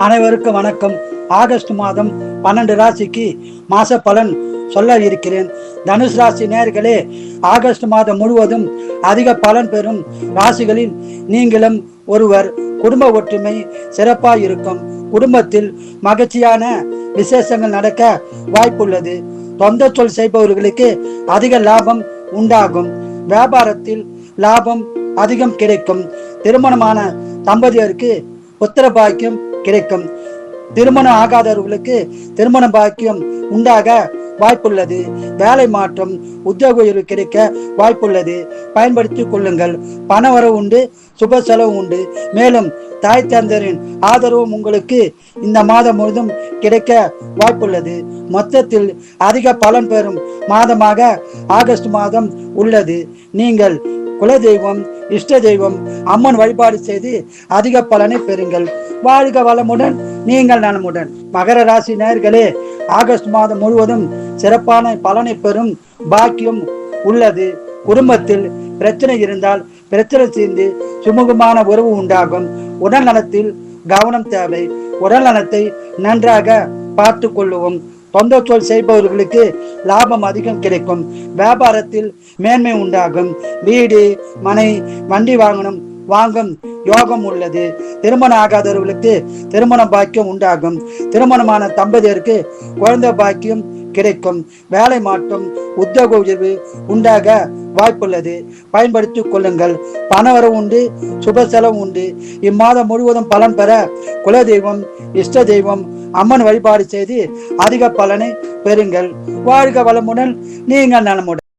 அனைவருக்கும் வணக்கம். ஆகஸ்ட் மாதம் 12 ராசிக்கு மாச பலன் சொல்ல இருக்கிறேன். தனுஷ் ராசி நேயர்களே, ஆகஸ்ட் மாதம் முழுவதும் அதிக பலன் பெறும் ராசிகளில் நீங்களும் ஒருவர். குடும்ப ஒற்றுமை சிறப்பாக இருக்கும். குடும்பத்தில் மகிழ்ச்சியான விசேஷங்கள் நடக்க வாய்ப்புள்ளது. சொந்த சொல் செய்பவர்களுக்கு அதிக லாபம் உண்டாகும். வியாபாரத்தில் லாபம் அதிகம் கிடைக்கும். திருமணமான தம்பதியருக்கு புத்திர பாக்கியம் கிடைக்கும். திருமணம் ஆகாதவர்களுக்கு திருமண பாக்கியம் உண்டாக வாய்ப்புள்ளது. வேலை மாற்றம், உத்தியோக உயர்வு கிடைக்க வாய்ப்புள்ளது. பயன்படுத்திக் கொள்ளுங்கள். பண வரவு உண்டு, சுப செலவு உண்டு. மேலும் தாய் தந்தையரின் ஆதரவும் உங்களுக்கு இந்த மாதம் முழுதும் கிடைக்க வாய்ப்புள்ளது. மொத்தத்தில் அதிக பலன் பெறும் மாதமாக ஆகஸ்ட் மாதம் உள்ளது. நீங்கள் குலதெய்வம், இஷ்ட தெய்வம், அம்மன் வழிபாடு செய்து அதிக பலனை பெறுங்கள். வாழ்க வளமுடன், நீங்கள் நலமுடன். மகர ராசி நேயர்களே, ஆகஸ்ட் மாதம் முழுவதும் சிறப்பான பலனை பெறும் பாக்கியம் உள்ளது. குடும்பத்தில் பிரச்சனை இருந்தால் பிரச்சனை தீர்ந்து சுமூகமான உறவு உண்டாகும். உடல் நலத்தில் கவனம் தேவை. உடல் நலத்தை நன்றாக பார்த்து கொள்ளுவோம். சொந்த தொழில் செய்பவர்களுக்கு லாபம் அதிகம் கிடைக்கும். வியாபாரத்தில் மேன்மை உண்டாகும். வீடு, மனை, வண்டி வாங்கும் யோகம் உள்ளது. திருமணம் ஆகாதவர்களுக்கு திருமண பாக்கியம் உண்டாகும். திருமணமான தம்பதியருக்கு குழந்தை பாக்கியம் கிடைக்கும். வேலை மாற்றம், உத்தியோக உயர்வு உண்டாக வாய்ப்புள்ளது. பயன்படுத்திக் கொள்ளுங்கள். பணவரவு உண்டு, சுப செலவு உண்டு. இம்மாதம் முழுவதும் பலன் பெற குலதெய்வம், இஷ்ட தெய்வம், அம்மன் வழிபாடு செய்து அதிக பலனை பெறுங்கள். வாழ்க வளமுடன், நீங்கள் நலமுடன்.